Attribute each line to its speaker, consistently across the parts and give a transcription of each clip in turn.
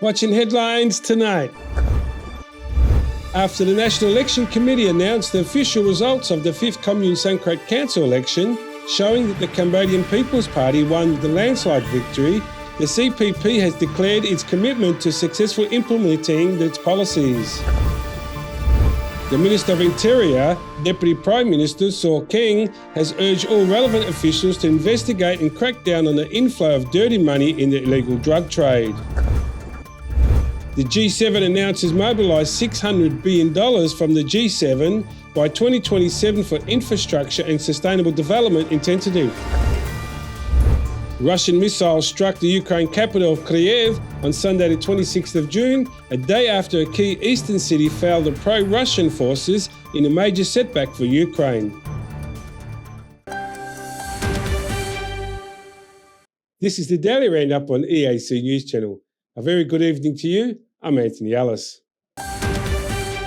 Speaker 1: Watching headlines tonight. After the National Election Committee announced the official results of the 5th Commune Sankrat Council election, showing that the Cambodian People's Party won with a landslide victory, the CPP has declared its commitment to successfully implementing its policies. The Minister of Interior, Deputy Prime Minister Saw Keng, has urged all relevant officials to investigate and crack down on the inflow of dirty money in the illegal drug trade. The G7 announces mobilised $600 billion from the G7 by 2027 for infrastructure and sustainable development intensity. Russian missiles struck the Ukraine capital of Kiev on Sunday the 26th of June, a day after a key eastern city failed the pro-Russian forces in a major setback for Ukraine. This is the Daily Roundup on EAC News Channel. A very good evening to you. I'm Anthony Ellis. The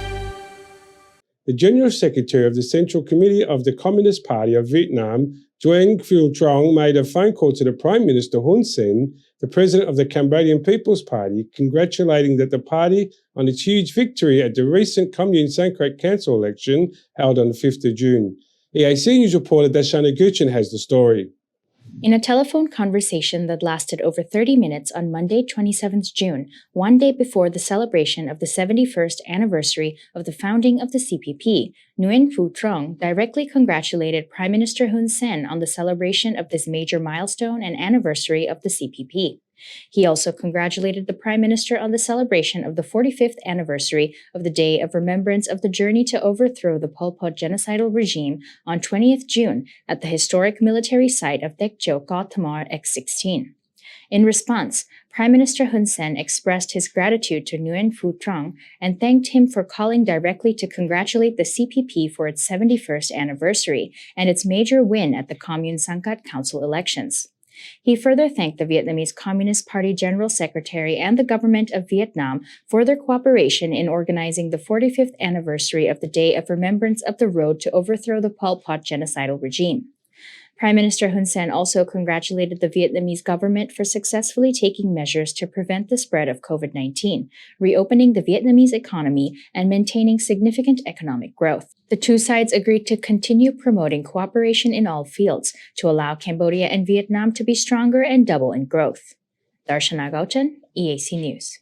Speaker 1: General Secretary of the Central Committee of the Communist Party of Vietnam, Nguyen Phu Trong, made a phone call to the Prime Minister Hun Sen, the President of the Cambodian People's Party, congratulating the party on its huge victory at the recent Commune Sankrat Council election held on the 5th of June. EAC News reporter Dashana Guchin has the story.
Speaker 2: In a telephone conversation that lasted over 30 minutes on Monday, 27th June, one day before the celebration of the 71st anniversary of the founding of the CPP, Nguyen Phu Trong directly congratulated Prime Minister Hun Sen on the celebration of this major milestone and anniversary of the CPP. He also congratulated the Prime Minister on the celebration of the 45th anniversary of the Day of Remembrance of the journey to overthrow the Pol Pot genocidal regime on 20th June at the historic military site of Tek Chau Ko Thamar X16. In response, Prime Minister Hun Sen expressed his gratitude to Nguyen Phu Trong and thanked him for calling directly to congratulate the CPP for its 71st anniversary and its major win at the Commune Sankrat Council elections. He further thanked the Vietnamese Communist Party General Secretary and the government of Vietnam for their cooperation in organizing the 45th anniversary of the Day of Remembrance of the road to overthrow the Pol Pot genocidal regime. Prime Minister Hun Sen also congratulated the Vietnamese government for successfully taking measures to prevent the spread of COVID-19, reopening the Vietnamese economy, and maintaining significant economic growth. The two sides agreed to continue promoting cooperation in all fields to allow Cambodia and Vietnam to be stronger and double in growth. Darshana Gauchan, EAC News.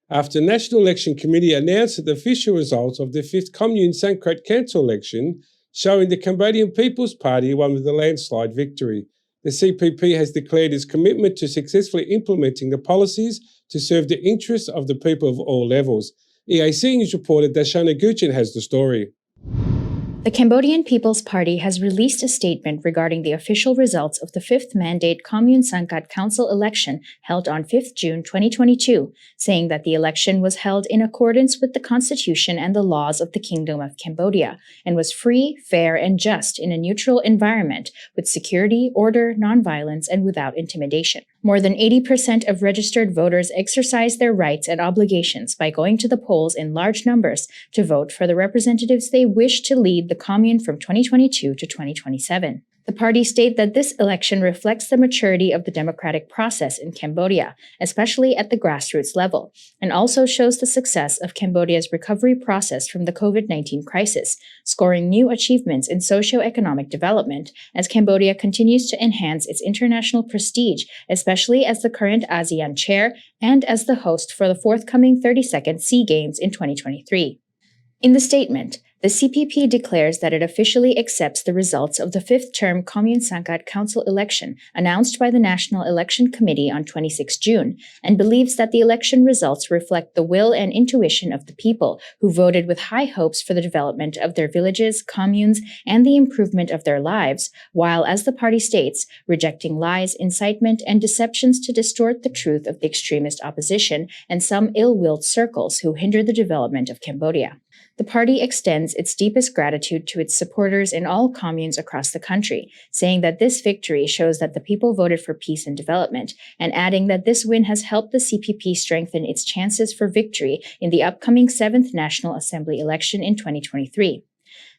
Speaker 1: After the National Election Committee announced the official results of the 5th Commune Sankrat Council election, showing the Cambodian People's Party won with a landslide victory, the CPP has declared its commitment to successfully implementing the policies to serve the interests of the people of all levels. EAC News reporter Dashana Guchin has the story.
Speaker 2: The Cambodian People's Party has released a statement regarding the official results of the 5th Mandate Commune Sankrat Council election held on 5th June 2022, saying that the election was held in accordance with the Constitution and the laws of the Kingdom of Cambodia and was free, fair, and just in a neutral environment with security, order, nonviolence, and without intimidation. More than 80% of registered voters exercised their rights and obligations by going to the polls in large numbers to vote for the representatives they wish to lead the commune from 2022 to 2027. The party state that this election reflects the maturity of the democratic process in Cambodia, especially at the grassroots level, and also shows the success of Cambodia's recovery process from the COVID-19 crisis, scoring new achievements in socio-economic development as Cambodia continues to enhance its international prestige, especially as the current ASEAN chair and as the host for the forthcoming 32nd SEA Games in 2023. In the statement, the CPP declares that it officially accepts the results of the 5th term Commune Sankrat Council election announced by the National Election Committee on 26 June and believes that the election results reflect the will and intuition of the people who voted with high hopes for the development of their villages, communes, and the improvement of their lives, while, as the party states, rejecting lies, incitement, and deceptions to distort the truth of the extremist opposition and some ill-willed circles who hinder the development of Cambodia. The party extends its deepest gratitude to its supporters in all communes across the country, saying that this victory shows that the people voted for peace and development, and adding that this win has helped the CPP strengthen its chances for victory in the upcoming 7th National Assembly election in 2023.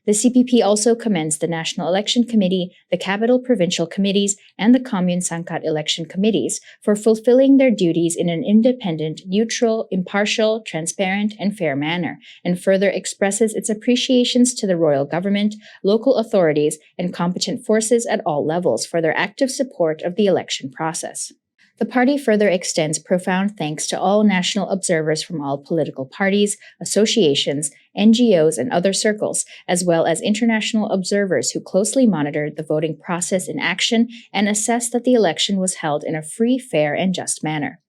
Speaker 2: The CPP also commends the National Election Committee, the Capital Provincial Committees, and the Commune Sangkat Election Committees for fulfilling their duties in an independent, neutral, impartial, transparent, and fair manner, and further expresses its appreciations to the royal government, local authorities, and competent forces at all levels for their active support of the election process. The party further extends profound thanks to all national observers from all political parties, associations, NGOs, and other circles, as well as international observers who closely monitored the voting process in action and assessed that the election was held in a free, fair, and just manner.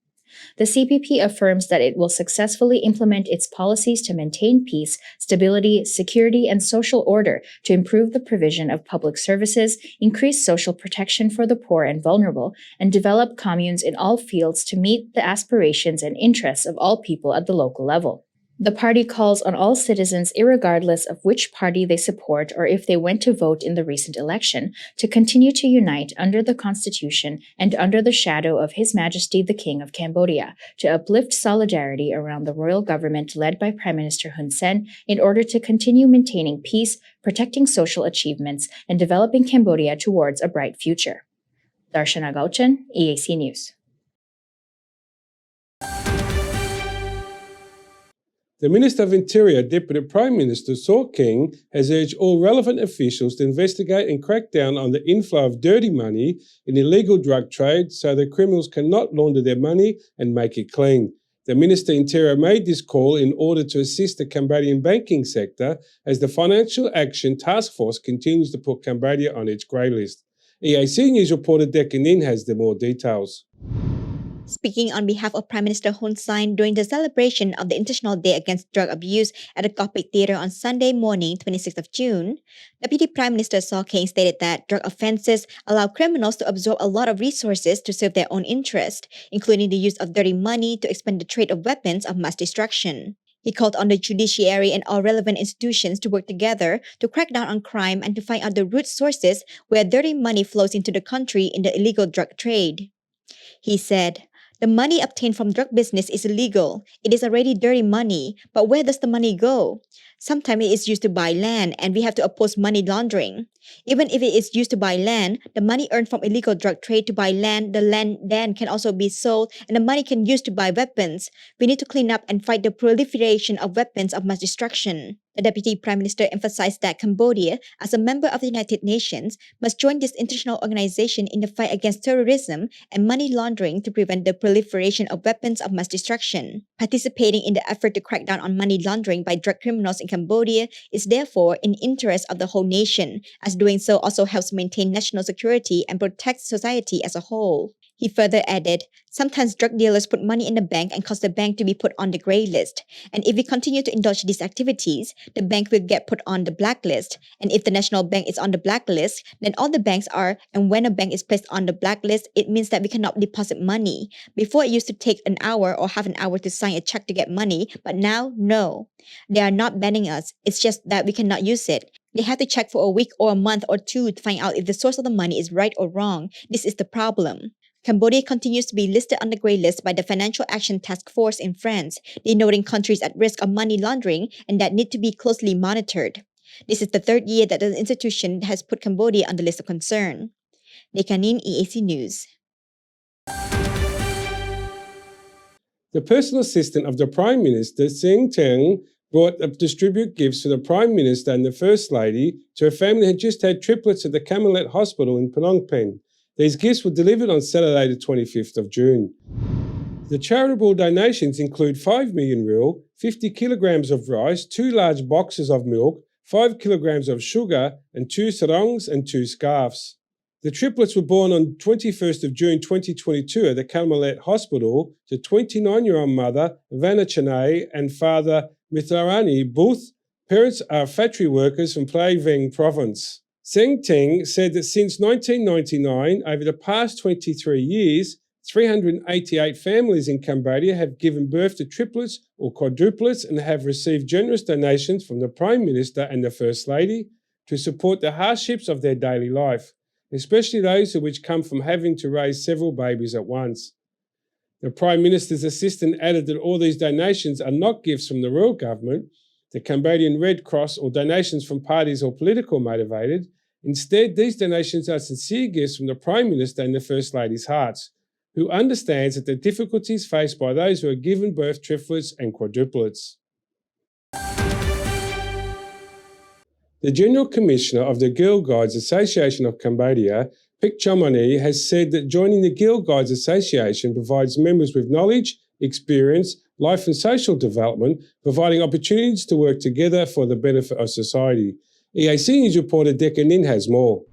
Speaker 2: The CPP affirms that it will successfully implement its policies to maintain peace, stability, security, and social order to improve the provision of public services, increase social protection for the poor and vulnerable, and develop communes in all fields to meet the aspirations and interests of all people at the local level. The party calls on all citizens, irregardless of which party they support or if they went to vote in the recent election, to continue to unite under the Constitution and under the shadow of His Majesty the King of Cambodia, to uplift solidarity around the royal government led by Prime Minister Hun Sen in order to continue maintaining peace, protecting social achievements, and developing Cambodia towards a bright future. Darshana Gauchan, EAC News.
Speaker 1: The Minister of Interior, Deputy Prime Minister Saw King, has urged all relevant officials to investigate and crack down on the inflow of dirty money in illegal drug trade so that criminals cannot launder their money and make it clean. The Minister of Interior made this call in order to assist the Cambodian banking sector as the Financial Action Task Force continues to put Cambodia on its grey list. EAC News reporter Deccan Nin has the more details.
Speaker 3: Speaking on behalf of Prime Minister Hun Sen during the celebration of the International Day Against Drug Abuse at the Cockpit Theatre on Sunday morning, 26th of June, Deputy Prime Minister Saw King stated that drug offences allow criminals to absorb a lot of resources to serve their own interest, including the use of dirty money to expand the trade of weapons of mass destruction. He called on the judiciary and all relevant institutions to work together to crack down on crime and to find out the root sources where dirty money flows into the country in the illegal drug trade. He said, "The money obtained from drug business is illegal. It is already dirty money, but where does the money go? Sometimes it is used to buy land, and we have to oppose money laundering. Even if it is used to buy land, the money earned from illegal drug trade to buy land, the land then can also be sold, and the money can be used to buy weapons. We need to clean up and fight the proliferation of weapons of mass destruction." The Deputy Prime Minister emphasized that Cambodia, as a member of the United Nations, must join this international organization in the fight against terrorism and money laundering to prevent the proliferation of weapons of mass destruction. Participating in the effort to crack down on money laundering by drug criminals in Cambodia is therefore in the interest of the whole nation, as doing so also helps maintain national security and protect society as a whole. He further added, "Sometimes drug dealers put money in the bank and cause the bank to be put on the grey list. And if we continue to indulge these activities, the bank will get put on the blacklist. And if the national bank is on the blacklist, then all the banks are. And when a bank is placed on the blacklist, it means that we cannot deposit money. Before it used to take an hour or half an hour to sign a check to get money, but now, no. They are not banning us. It's just that we cannot use it. They have to check for a week or a month or two to find out if the source of the money is right or wrong. This is the problem." Cambodia continues to be listed on the grey list by the Financial Action Task Force in France, denoting countries at risk of money laundering and that need to be closely monitored. This is the third year that the institution has put Cambodia on the list of concern. Dekanin, EAC News.
Speaker 1: The personal assistant of the Prime Minister, Seng Teng, brought up distribute gifts to the Prime Minister and the First Lady to a family who had just had triplets at the Cambodian Hospital in Phnom Penh. These gifts were delivered on Saturday the 25th of June. The charitable donations include 5 million riyal, 50 kilograms of rice, 2 large boxes of milk, 5 kilograms of sugar, and 2 sarongs and 2 scarves. The triplets were born on 21st of June 2022 at the Cambodian Hospital to 29-year-old mother Vanna Chanay and father Mitharani. Both parents are factory workers from Plai Veng province. Seng Teng said that since 1999, over the past 23 years, 388 families in Cambodia have given birth to triplets or quadruplets and have received generous donations from the Prime Minister and the First Lady to support the hardships of their daily life, especially those which come from having to raise several babies at once. The Prime Minister's assistant added that all these donations are not gifts from the royal government, the Cambodian Red Cross, or donations from parties or political motivated. Instead, these donations are sincere gifts from the Prime Minister and the First Lady's hearts, who understands that the difficulties faced by those who are given birth triplets and quadruplets. The General Commissioner of the Girl Guides Association of Cambodia, Pic Chomoni, has said that joining the Girl Guides Association provides members with knowledge, experience, life and social development, providing opportunities to work together for the benefit of society. EAC News reporter Decca Nin has more.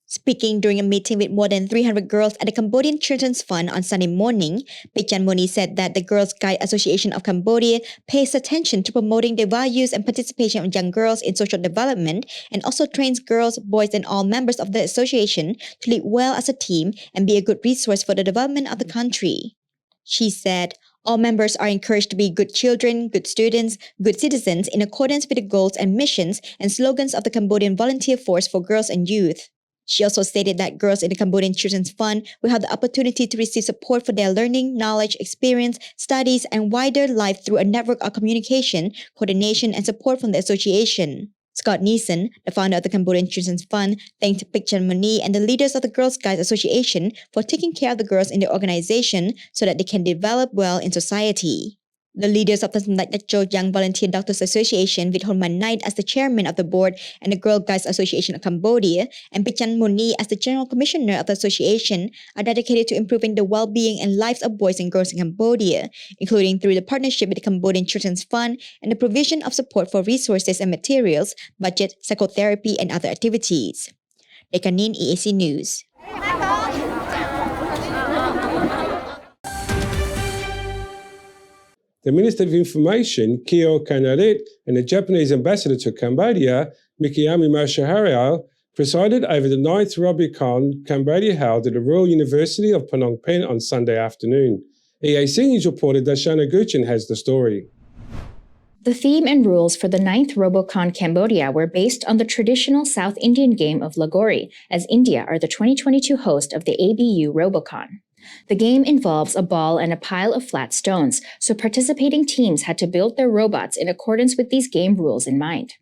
Speaker 3: Speaking during a meeting with more than 300 girls at the Cambodian Children's Fund on Sunday morning, Pichan Moni said that the Girls Guide Association of Cambodia pays attention to promoting the values and participation of young girls in social development and also trains girls, boys and all members of the association to lead well as a team and be a good resource for the development of the country. She said, all members are encouraged to be good children, good students, good citizens in accordance with the goals and missions and slogans of the Cambodian Volunteer Force for Girls and Youth. She also stated that girls in the Cambodian Children's Fund will have the opportunity to receive support for their learning, knowledge, experience, studies, and wider life through a network of communication, coordination, and support from the association. Scott Neeson, the founder of the Cambodian Children's Fund, thanked Pichan Moni and the leaders of the Girls Guides Association for taking care of the girls in the organization so that they can develop well in society. The leaders of the Samdak Dacho Young Volunteer Doctors Association, with Honman Knight as the chairman of the board and the Girl Guides Association of Cambodia, and Pichan Moni as the general commissioner of the association, are dedicated to improving the well-being and lives of boys and girls in Cambodia, including through the partnership with the Cambodian Children's Fund and the provision of support for resources and materials, budget, psychotherapy, and other activities. Dekanin, EAC News.
Speaker 1: The Minister of Information, Kyo Kanaret, and the Japanese ambassador to Cambodia, Mikiyami Moshiharial, presided over the 9th Robocon Cambodia held at the Royal University of Phnom Penh on Sunday afternoon. EAC News reporter Darshana Guchin has the story.
Speaker 2: The theme and rules for the 9th Robocon Cambodia were based on the traditional South Indian game of Lagori, as India are the 2022 host of the ABU Robocon. The game involves a ball and a pile of flat stones, so participating teams had to build their robots in accordance with these game rules in mind.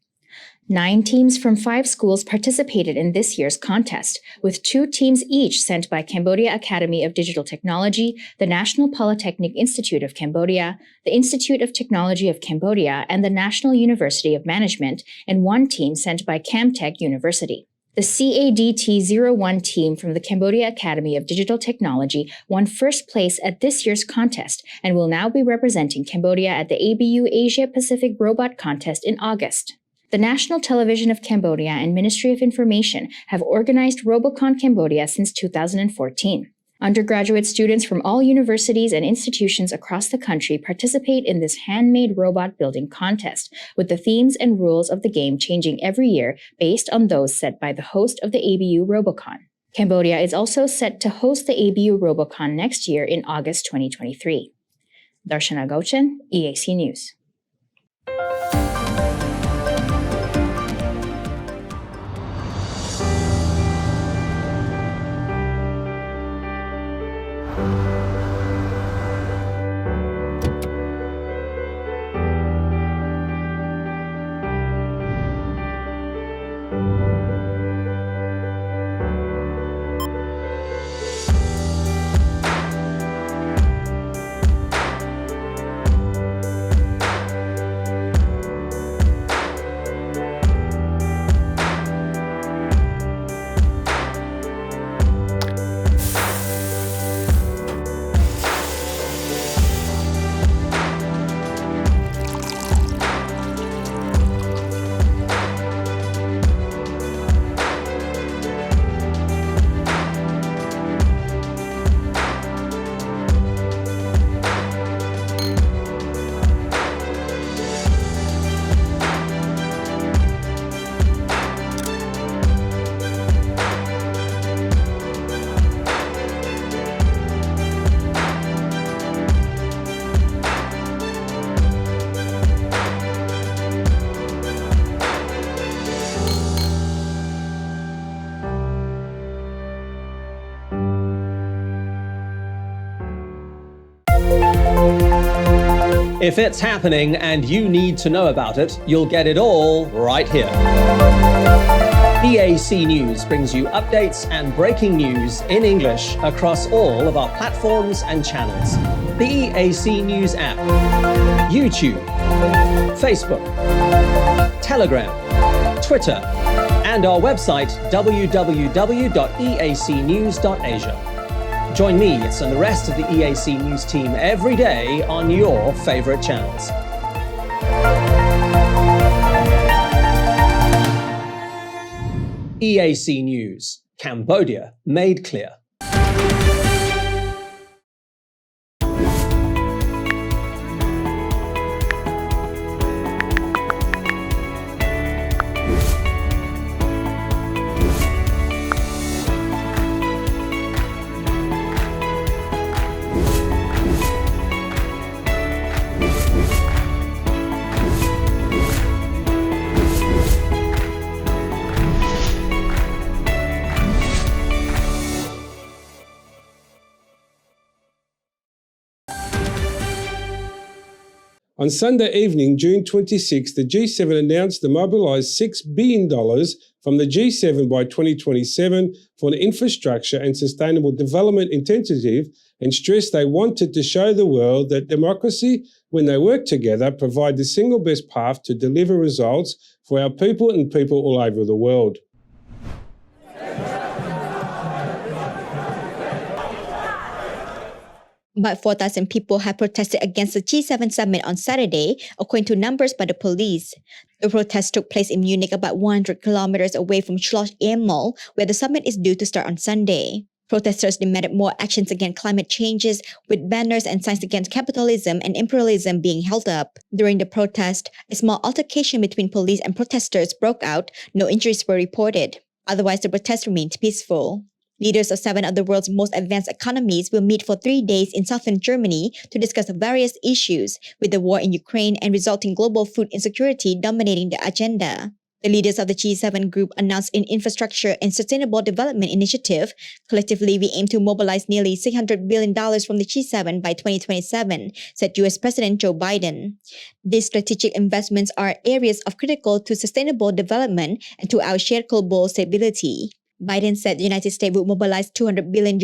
Speaker 2: 9 teams from 5 schools participated in this year's contest, with 2 teams each sent by Cambodia Academy of Digital Technology, the National Polytechnic Institute of Cambodia, the Institute of Technology of Cambodia, and the National University of Management, and 1 team sent by Camtech University. The CADT-01 team from the Cambodia Academy of Digital Technology won first place at this year's contest and will now be representing Cambodia at the ABU Asia Pacific Robot Contest in August. The National Television of Cambodia and Ministry of Information have organized Robocon Cambodia since 2014. Undergraduate students from all universities and institutions across the country participate in this handmade robot building contest, with the themes and rules of the game changing every year based on those set by the host of the ABU Robocon. Cambodia is also set to host the ABU Robocon next year in August 2023. Darshana Gauchan, EAC News.
Speaker 4: If it's happening and you need to know about it, you'll get it all right here. EAC News brings you updates and breaking news in English across all of our platforms and channels. The EAC News app, YouTube, Facebook, Telegram, Twitter, and our website www.eacnews.asia. Join me and the rest of the EAC News team every day on your favorite channels. EAC News, Cambodia made clear.
Speaker 1: On Sunday evening, June 26, the G7 announced to mobilise $6 billion from the G7 by 2027 for an infrastructure and sustainable development initiative and stressed they wanted to show the world that democracy, when they work together, provide the single best path to deliver results for our people and people all over the world.
Speaker 3: About 4,000 people have protested against the G7 summit on Saturday, according to numbers by the police. The protest took place in Munich, about 100 kilometers away from Schloss Emel, where the summit is due to start on Sunday. Protesters demanded more actions against climate changes, with banners and signs against capitalism and imperialism being held up. During the protest, a small altercation between police and protesters broke out. No injuries were reported. Otherwise, the protest remained peaceful. Leaders of 7 of the world's most advanced economies will meet for 3 days in southern Germany to discuss various issues, with the war in Ukraine and resulting global food insecurity dominating the agenda. The leaders of the G7 group announced an infrastructure and sustainable development initiative. Collectively, we aim to mobilize nearly $600 billion from the G7 by 2027, said US President Joe Biden. These strategic investments are areas of critical to sustainable development and to our shared global stability. Biden said the United States would mobilize $200 billion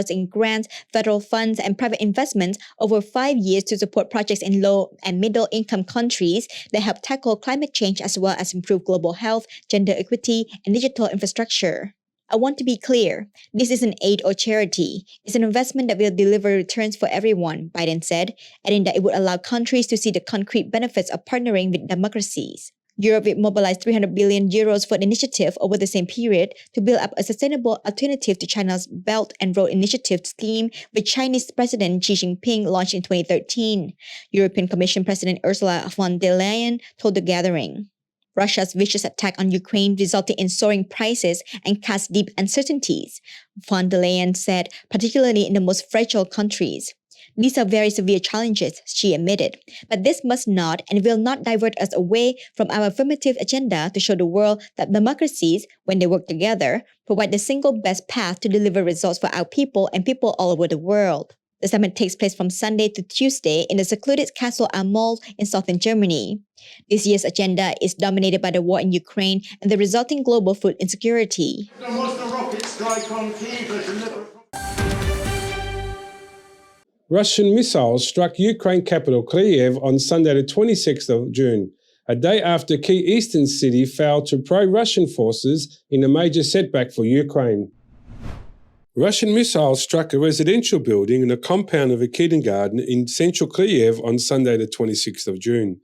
Speaker 3: in grants, federal funds, and private investments over 5 years to support projects in low and middle income countries that help tackle climate change as well as improve global health, gender equity, and digital infrastructure. I want to be clear, this isn't aid or charity. It's an investment that will deliver returns for everyone, Biden said, adding that it would allow countries to see the concrete benefits of partnering with democracies. Europe will mobilize 300 billion euros for the initiative over the same period to build up a sustainable alternative to China's Belt and Road Initiative scheme, which Chinese President Xi Jinping launched in 2013. European Commission President Ursula von der Leyen told the gathering. Russia's vicious attack on Ukraine resulted in soaring prices and cast deep uncertainties, von der Leyen said, particularly in the most fragile countries. These are very severe challenges, she admitted, but this must not and will not divert us away from our affirmative agenda to show the world that democracies, when they work together, provide the single best path to deliver results for our people and people all over the world. The summit takes place from Sunday to Tuesday in the secluded Castle Amol in southern Germany. This year's agenda is dominated by the war in Ukraine and the resulting global food insecurity.
Speaker 1: Russian missiles struck Ukraine capital Kiev on Sunday the 26th of June, a day after key eastern city fell to pro-Russian forces in a major setback for Ukraine. Russian missiles struck a residential building and a compound of a kindergarten in central Kiev on Sunday the 26th of June,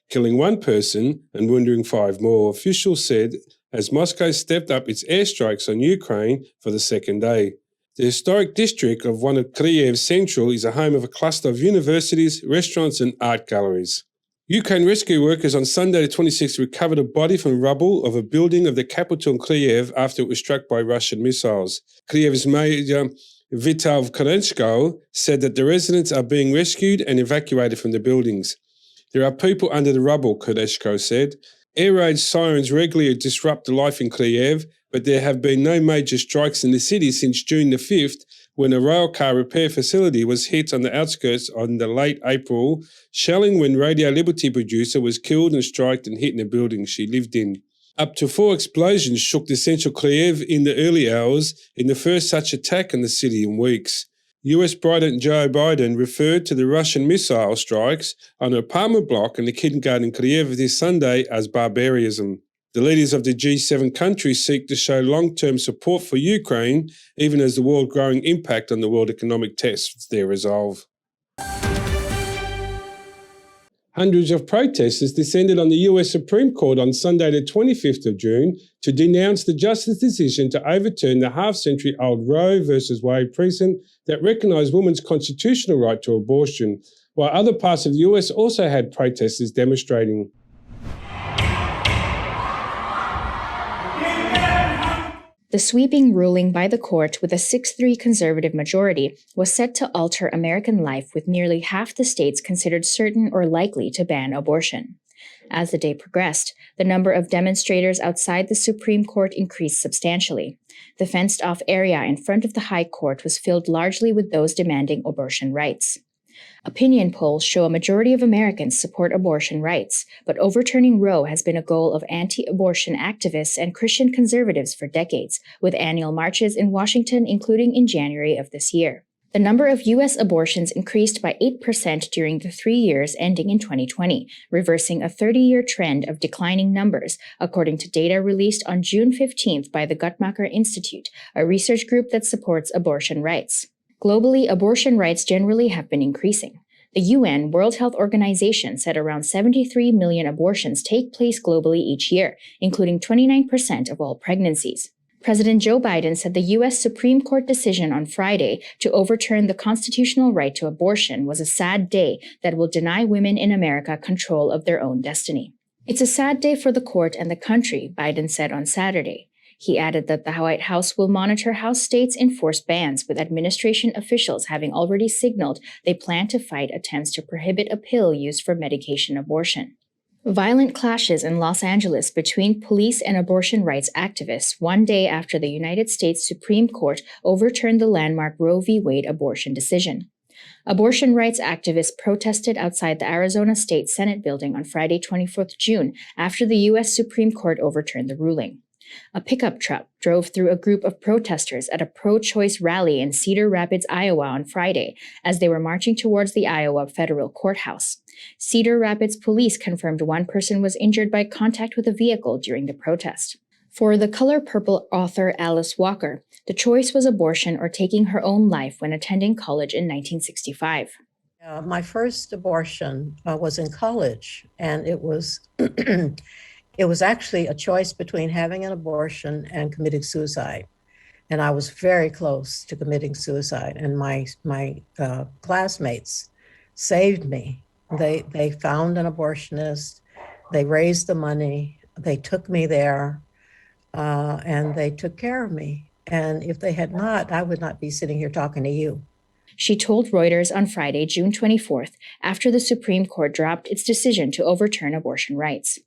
Speaker 1: killing 1 person and wounding 5 more, officials said, as Moscow stepped up its airstrikes on Ukraine for the second day. The historic district of one of Kiev's central is a home of a cluster of universities, restaurants and art galleries. Ukraine rescue workers on Sunday the 26th recovered a body from rubble of a building of the capital Kiev after it was struck by Russian missiles. Kiev's mayor Vital Klitschko said that the residents are being rescued and evacuated from the buildings. There are people under the rubble, Klitschko said. Air raid sirens regularly disrupt life in Kiev, but there have been no major strikes in the city since June the 5th, when a rail car repair facility was hit on the outskirts on the late April, shelling when Radio Liberty producer was killed and striked and hit in a building she lived in. Up to 4 explosions shook the central Kiev in the early hours in the first such attack in the city in weeks. US President Joe Biden referred to the Russian missile strikes on an apartment block in the kindergarten in Kiev this Sunday as barbarism. The leaders of the G7 countries seek to show long-term support for Ukraine, even as the world's growing impact on the world economic tests their resolve. Hundreds of protesters descended on the US Supreme Court on Sunday the 25th of June to denounce the justice's decision to overturn the half-century-old Roe v. Wade precedent that recognised women's constitutional right to abortion, while other parts of the US also had protesters demonstrating.
Speaker 2: The sweeping ruling by the court with a 6-3 conservative majority was set to alter American life, with nearly half the states considered certain or likely to ban abortion. As the day progressed, the number of demonstrators outside the Supreme Court increased substantially. The fenced-off area in front of the High Court was filled largely with those demanding abortion rights. Opinion polls show a majority of Americans support abortion rights, but overturning Roe has been a goal of anti-abortion activists and Christian conservatives for decades, with annual marches in Washington, including in January of this year. The number of U.S. abortions increased by 8% during the 3 years ending in 2020, reversing a 30-year trend of declining numbers, according to data released on June 15th by the Guttmacher Institute, a research group that supports abortion rights. Globally, abortion rights generally have been increasing. The UN, World Health Organization, said around 73 million abortions take place globally each year, including 29% of all pregnancies. President Joe Biden said the U.S. Supreme Court decision on Friday to overturn the constitutional right to abortion was a sad day that will deny women in America control of their own destiny. It's a sad day for the court and the country, Biden said on Saturday. He added that the White House will monitor how states enforce bans, with administration officials having already signaled they plan to fight attempts to prohibit a pill used for medication abortion. Violent clashes in Los Angeles between police and abortion rights activists 1 day after the United States Supreme Court overturned the landmark Roe v. Wade abortion decision. Abortion rights activists protested outside the Arizona State Senate building on Friday, 24th June, after the U.S. Supreme Court overturned the ruling. A pickup truck drove through a group of protesters at a pro-choice rally in Cedar Rapids, Iowa on Friday, as they were marching towards the Iowa federal courthouse. Cedar Rapids police confirmed one person was injured by contact with a vehicle during the protest. For The Color Purple author Alice Walker, the choice was abortion or taking her own life when attending college in 1965.
Speaker 5: My first abortion was in college, and it was it was actually a choice between having an abortion and committing suicide. And I was very close to committing suicide. And my classmates saved me. They found an abortionist. They raised the money. They took me there, and they took care of me. And if they had not, I would not be sitting here talking to you.
Speaker 2: She told Reuters on Friday, June 24th, after the Supreme Court dropped its decision to overturn abortion rights.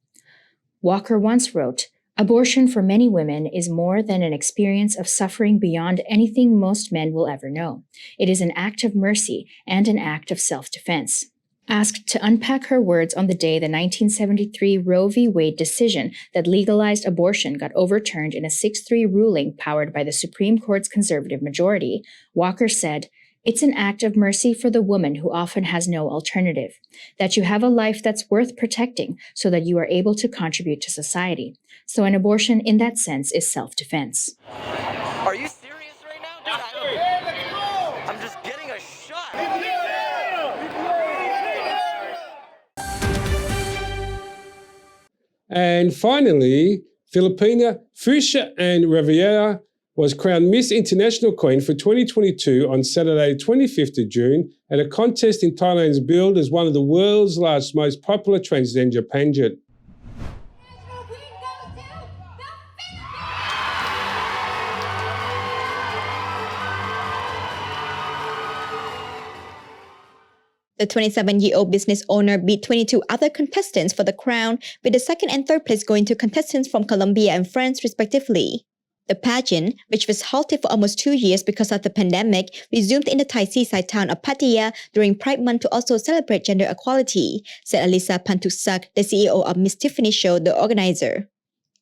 Speaker 2: Walker once wrote, "Abortion for many women is more than an experience of suffering beyond anything most men will ever know. It is an act of mercy and an act of self-defense." Asked to unpack her words on the day the 1973 Roe v. Wade decision that legalized abortion got overturned in a 6-3 ruling powered by the Supreme Court's conservative majority, Walker said, "It's an act of mercy for the woman who often has no alternative, that you have a life that's worth protecting so that you are able to contribute to society. So an abortion in that sense is self-defense."
Speaker 6: Are you serious right now? Dude, I'm just getting a shot.
Speaker 1: And finally, Filipina Fuchsia and Riviera was crowned Miss International Queen for 2022 on Saturday, 25th of June, at a contest in Thailand's billed as one of the world's largest, most popular transgender pageant.
Speaker 3: The 27-year-old business owner beat 22 other contestants for the crown, with the second and third place going to contestants from Colombia and France, respectively. The pageant, which was halted for almost 2 years because of the pandemic, resumed in the Thai seaside town of Pattaya during Pride Month to also celebrate gender equality, said Alisa Pantuksak, the CEO of Miss Tiffany Show, the organizer.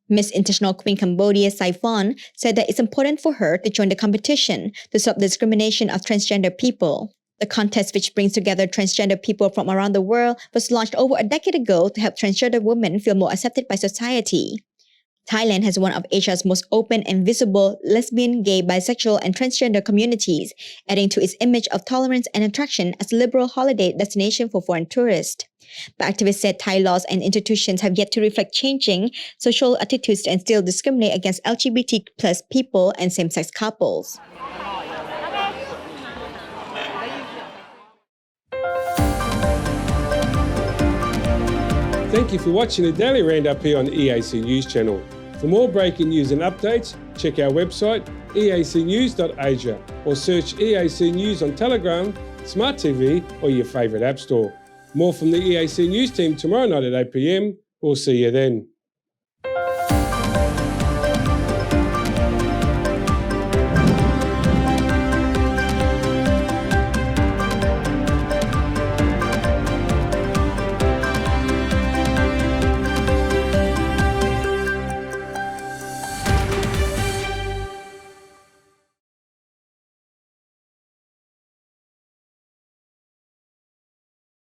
Speaker 3: Miss International Queen Cambodia Saifon said that it's important for her to join the competition to stop the discrimination of transgender people. The contest, which brings together transgender people from around the world, was launched over a decade ago to help transgender women feel more accepted by society. Thailand has one of Asia's most open and visible lesbian, gay, bisexual, and transgender communities, adding to its image of tolerance and attraction as a liberal holiday destination for foreign tourists. But activists said Thai laws and institutions have yet to reflect changing social attitudes and still discriminate against LGBT plus people and same-sex couples.
Speaker 1: Thank you for watching the Daily Roundup here on the EAC News Channel. For more breaking news and updates, check our website eacnews.asia or search EAC News on Telegram, Smart TV or your favourite app store. More from the EAC News team tomorrow night at 8 p.m. We'll see you then.